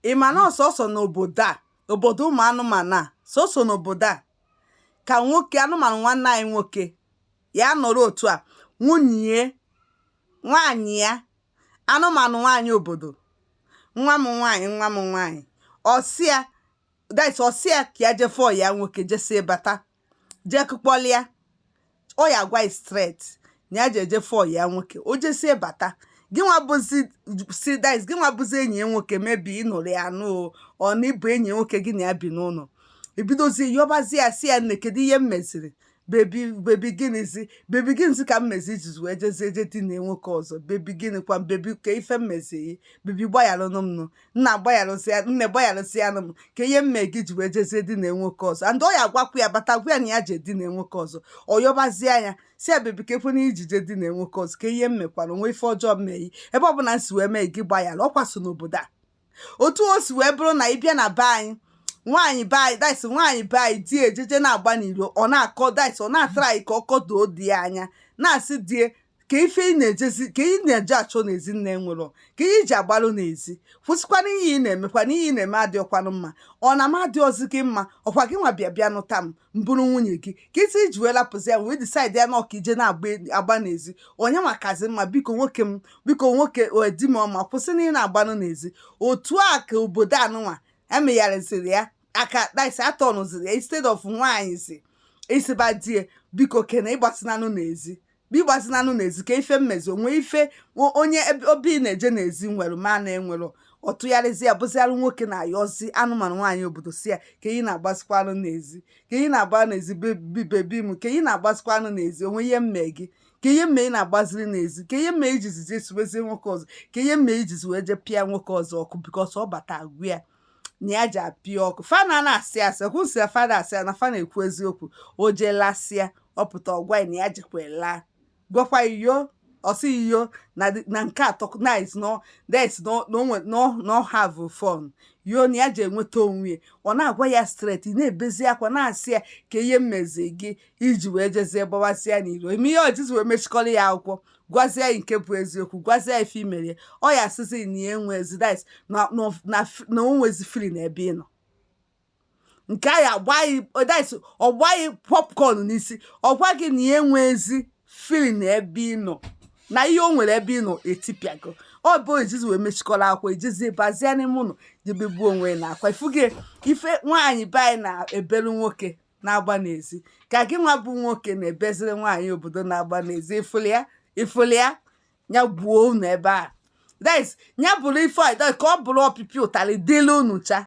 ị ma na ọsọsọ n'obodo a obodo ụmụ anụmanụ a sọsọ n'obodo a ka nwoke anụmanụ nwanne anyị nwoke ya nọrọ otu a nwunye nwaanyị ya anụmanụ nwaanyị obodo nwa m nwaanyị ọsịa ọsịa ka ya jefe ọya nwoke jesi bata jee kụkpọlịa ọ ya gwa straight na ya je ejefe ọya nwoke o jesie bata gị nwa bụzi enyi ya nwoke mebi ịnụrụ ya nụ ọ na ịbụ enyi nwoke gị na ya bi n'ụlọ ebidozie yọbazi ya si ya nne kedu ihe m meziri bebi gịnịzi ka m mezi ijizi wee jezie eje di na nwoke ọzọ bebi gịnị kwa bebi ka ife m meziri bebi gbaghalụnụ m nụ nne gbaghalụsị ya nụ m ka ihe mme gị ji wee jezie di na nwoke ọzọ and ọ ya gwakwu ya bata gwa ya na ya je di na nwoke ọzọ ọ yọbazie ya si ya bebi ka ekwe na ijije di na nwoke ọzọ ka ihe m mekwara onwe ife ọjọọ mmeghi ebe ọ bụla m si wee mee gị gbaghalụ ọ kwaso n'obodo a otu o si wee bụrụ na ị bịa na be anyị nwaanyị be anyị di ejeje na-agba n'iro ọ na-akọ ọ na-atara anyị ka ọ kọdoo di ya anya na-asị die ka ife ị na-eje achọ n'ezi nne nwụrụ ka ihe iji agbalụ n'ezi kwụsịkwana ihe ị na-emekwa na ihe ị na-eme adịọkwanụ mma ọ na m adịọzi gị mma ọkwa gị nwa bịa nụta m bụrụ nwunye gị ka isi iji wee lapụzi ya wee disaidi ya na ọka ije na-agba n'ezi onye makazi mma biko nwoke di m ọma kwụsị na ị na-agbanụ n'ezi otu a ka obodo anụnwa emegharịziri ya aka atọnụziri ya instead of nwaanyị si isiba die biko kene ịgbasinanụ n'ezi ka ife mmezi onwe ife onye obi na-eje n'ezi nwere ma na-enwere ọtụgharịzi ya bụziarụ nwoke na-ayọzi anụmanụ nwaanyị obodo si ya ka ị na-agbasikwanụ n'ezi ka ị na-agba n'ezi bebi m ka ị na-agbasikwanụ n'ezi onwe ihe mme gị ka ihe mme ị na-agbaziri n'ezi ka ihe mme ijizi je siwezie nwoke ọzọ ka ihe mme ijizi wee je pịa nwoke ọzọ ọkụ bikọs ọ bata agwụ ya na ya ji apịa ọkụ fana na-asị asị kwụsịa fada asị ya na fa na-ekwu eziokwu o jee lasịa ọpụta ọgwa na ya jikwa laa gwakwa iyo ọsị iyo na nke atọ no have fun yo na ya ji enweta onwe ọ na-agwa ya straight na-ebezi akwa na-asị ya ka ihe mmezi gị iji wee jezie gbawasịa n'iro ime ihe ojizi wee mechikọrọ ya akwụkwọ gwazie ya nke bụ eziokwu gwazie ya ife imere ọ ya asịzi na ya enwezi na onwezi fili na ebe ị nọ nke a ya ọgbaghị popcorn n'isi ọgwa gị na ya enwezi fili na ebe ị nọ na ihe o nwere ebe ị nọ etipịago ọ bụ ejizi wee mechikọrọ akwa ejizi bazie n'ime ụlọ jebegbuo onwe na akwa ifuge ife nwaanyị be anyị na-ebelu nwoke na-agba n'ezi ka gị nwa bụ nwoke na-ebeziri nwaanyị obodo na-agba n'ezi ifuli ya ya gbuo unu ebe a ya bụrụ ife ka ọ bụrụ ọpịpị ụtarị dịla unu cha